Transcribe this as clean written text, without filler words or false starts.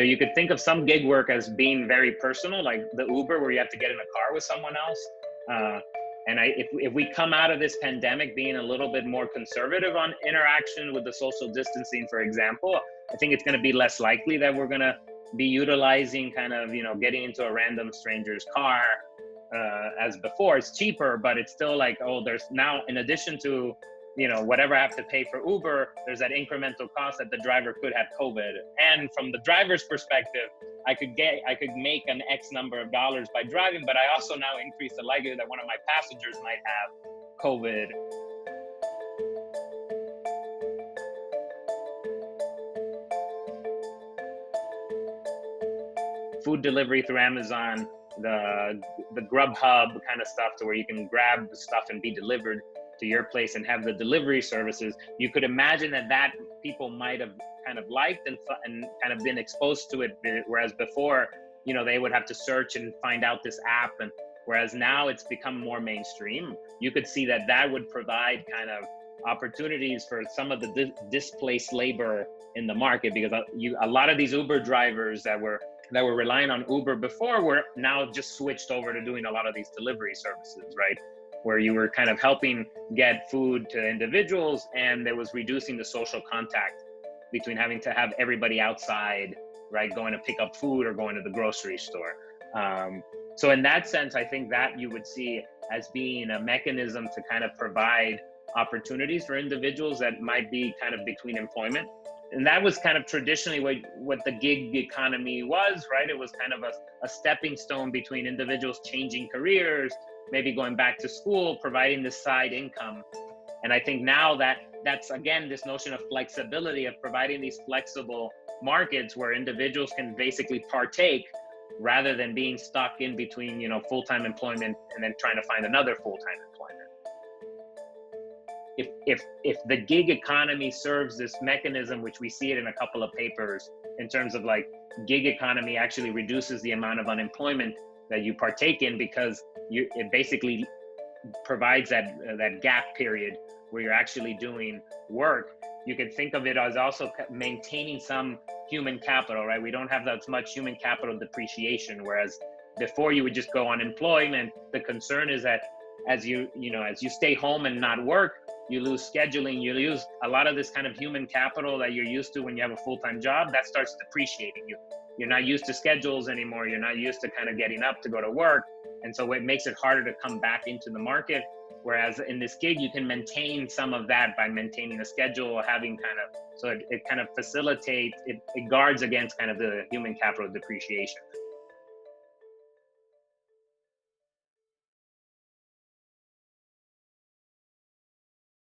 you could think of some gig work as being very personal, like the Uber, where you have to get in a car with someone else. If we come out of this pandemic being a little bit more conservative on interaction with the social distancing, for example, I think it's going to be less likely that we're going to be utilizing kind of, getting into a random stranger's car as before. It's cheaper, but it's still like, oh, there's now, in addition to, whatever I have to pay for Uber, there's that incremental cost that the driver could have COVID. And from the driver's perspective, I could make an X number of dollars by driving, but I also now increase the likelihood that one of my passengers might have COVID. Food delivery through Amazon, the Grubhub kind of stuff, to where you can grab the stuff and be delivered to your place and have the delivery services. You could imagine that people might have kind of liked and kind of been exposed to it, whereas before, they would have to search and find out this app, and whereas now it's become more mainstream. You could see that would provide kind of opportunities for some of the displaced labor in the market, because a lot of these Uber drivers that were relying on Uber before were now just switched over to doing a lot of these delivery services, right? Where you were kind of helping get food to individuals, and there was reducing the social contact between having to have everybody outside, right, going to pick up food or going to the grocery store. So in that sense, I think that you would see as being a mechanism to kind of provide opportunities for individuals that might be kind of between employment. And that was kind of traditionally what the gig economy was, right? It was kind of a stepping stone between individuals changing careers, maybe going back to school, providing this side income. And I think now that's again, this notion of flexibility, of providing these flexible markets where individuals can basically partake rather than being stuck in between, full-time employment and then trying to find another full-time employment. If the gig economy serves this mechanism, which we see it in a couple of papers, in terms of like gig economy actually reduces the amount of unemployment that you partake in, because it basically provides that gap period where you're actually doing work. You can think of it as also maintaining some human capital, right? We don't have that much human capital depreciation, whereas before you would just go on unemployment. The concern is that as you stay home and not work, you lose scheduling, you lose a lot of this kind of human capital that you're used to when you have a full-time job. That starts depreciating. You're not used to schedules anymore. You're not used to kind of getting up to go to work. And so it makes it harder to come back into the market. Whereas in this gig, you can maintain some of that by maintaining a schedule, having kind of, so it kind of facilitates, it guards against kind of the human capital depreciation.